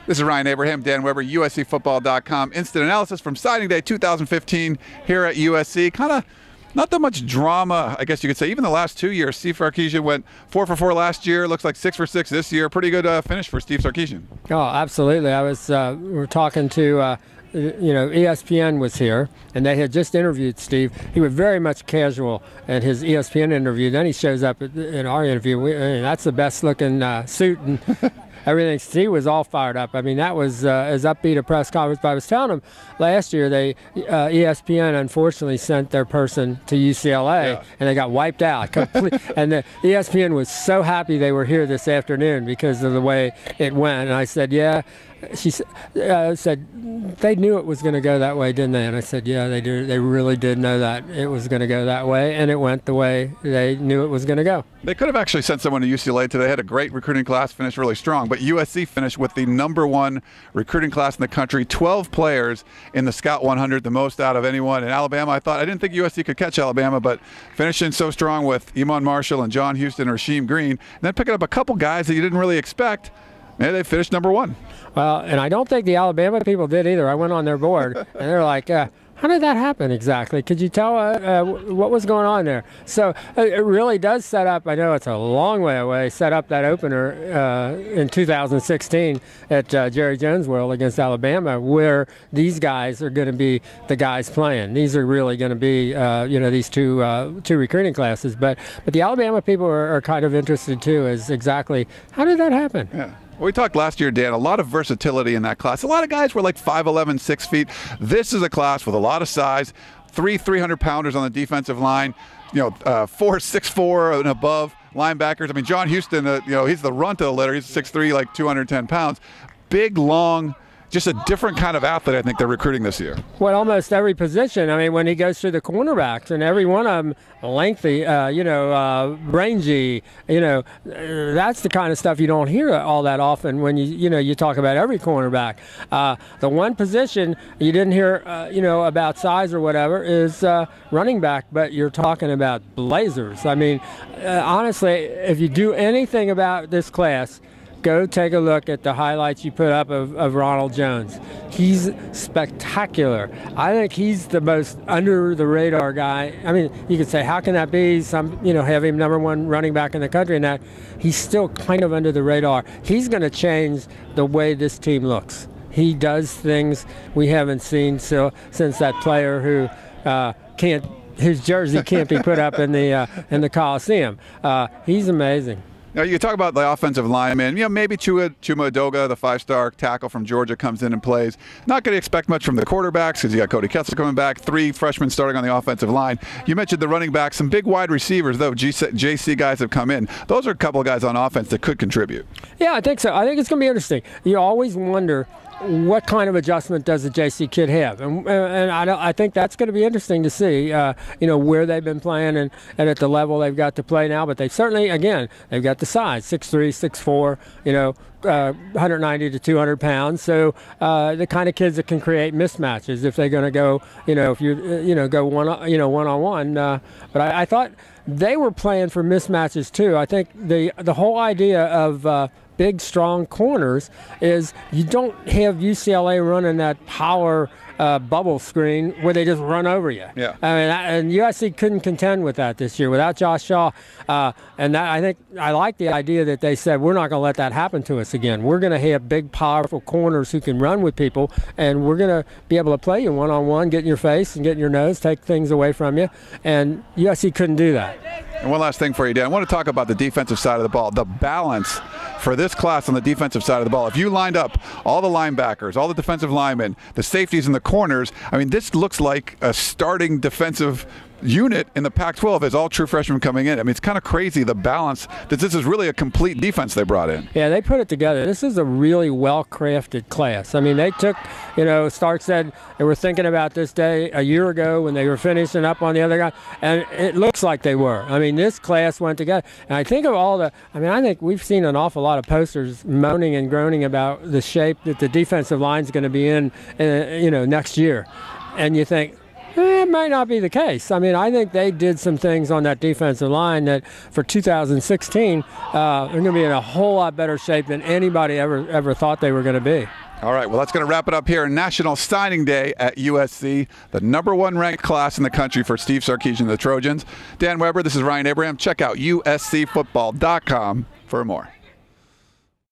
This is Ryan Abraham, Dan Weber, USCFootball.com. Instant analysis from signing day 2015 here at USC. Kind of not that much drama, I guess you could say. Even the last 2 years, Steve Sarkisian went 4 for 4 last year. Looks like 6 for 6 this year. Pretty good finish for Steve Sarkisian. Oh, absolutely. We were talking to ESPN was here, and they had just interviewed Steve. He was very much casual at his ESPN interview. Then he shows up in our interview. That's the best-looking suit and everything. Steve was all fired up. I mean, that was as upbeat a press conference. But I was telling him last year, ESPN unfortunately sent their person to UCLA, and they got wiped out. And the ESPN was so happy they were here this afternoon because of the way it went. And I said, yeah. She said, they knew it was going to go that way, didn't they? And I said, yeah, they do. They really did know that it was going to go that way, and it went the way they knew it was going to go. They could have actually sent someone to UCLA today. They had a great recruiting class, finished really strong. But USC finished with the #1 recruiting class in the country, 12 players in the Scout 100, the most out of anyone. In Alabama, I didn't think USC could catch Alabama, but finishing so strong with Iman Marshall and John Houston or Rasheem Green, and then picking up a couple guys that you didn't really expect. Maybe they finished #1. Well, and I don't think the Alabama people did either. I went on their board, and they're like, how did that happen exactly? Could you tell what was going on there? So it really does set up, I know it's a long way away, set up that opener in 2016 at Jerry Jones World against Alabama, where these guys are going to be the guys playing. These are really going to be, these two recruiting classes. But the Alabama people are kind of interested, too, as exactly how did that happen? Yeah. Well, we talked last year, Dan, a lot of versatility in that class. A lot of guys were like 5'11", 6 feet. This is a class with a lot of size, 300-pounders on the defensive line, 4 6'4" and above linebackers. I mean, John Houston, he's the runt of the litter. He's 6'3", like 210 pounds. Big, long, just a different kind of athlete I think they're recruiting this year. Well, almost every position. I mean, when he goes through the cornerbacks, and every one of them lengthy, rangy, that's the kind of stuff you don't hear all that often when you talk about every cornerback. The one position you didn't hear, about size or whatever is running back, but you're talking about blazers. I mean, honestly, if you do anything about this class, go take a look at the highlights you put up of Ronald Jones. He's spectacular. I think he's the most under-the-radar guy. I mean, you could say, how can that be? Some, have him #1 running back in the country, and that he's still kind of under the radar. He's going to change the way this team looks. He does things we haven't seen since that player who his jersey can't be put up in the Coliseum. He's amazing. Now, you talk about the offensive linemen. Maybe Chuma Edoga, the 5-star tackle from Georgia, comes in and plays. Not going to expect much from the quarterbacks because you got Cody Kessler coming back, 3 freshmen starting on the offensive line. You mentioned the running backs, some big wide receivers, though. JC guys have come in. Those are a couple of guys on offense that could contribute. Yeah, I think so. I think it's going to be interesting. You always wonder, what kind of adjustment does the JC kid have? And I think that's going to be interesting to see, where they've been playing and at the level they've got to play now. But they've certainly, again, they've got the size, 6'3", 6'4", 190 to 200 pounds. So the kind of kids that can create mismatches if they're going to go, if you go one-on-one. But I thought they were playing for mismatches too. I think the whole idea of big, strong corners is you don't have UCLA running that power bubble screen where they just run over you. Yeah. I mean, and USC couldn't contend with that this year without Josh Shaw. I think I like the idea that they said, we're not going to let that happen to us again. We're going to have big, powerful corners who can run with people, and we're going to be able to play you one-on-one, get in your face and get in your nose, take things away from you. And USC couldn't do that. And one last thing for you, Dan. I want to talk about the defensive side of the ball, the balance for this class on the defensive side of the ball. If you lined up all the linebackers, all the defensive linemen, the safeties and the corners, I mean, this looks like a starting defensive unit in the Pac-12 as all true freshmen coming in. I mean, it's kind of crazy, the balance, that this is really a complete defense they brought in. Yeah, they put it together. This is a really well-crafted class. I mean, they took, Stark said they were thinking about this day a year ago when they were finishing up on the other guy, and it looks like they were. I mean, this class went together. And I think of I think we've seen an awful lot of posters moaning and groaning about the shape that the defensive line is going to be in, next year. And you think, It might not be the case. I mean, I think they did some things on that defensive line that for 2016, they're going to be in a whole lot better shape than anybody ever thought they were going to be. All right, well, that's going to wrap it up here on National Signing Day at USC, the #1 ranked class in the country for Steve Sarkisian and the Trojans. Dan Weber, this is Ryan Abraham. Check out uscfootball.com for more.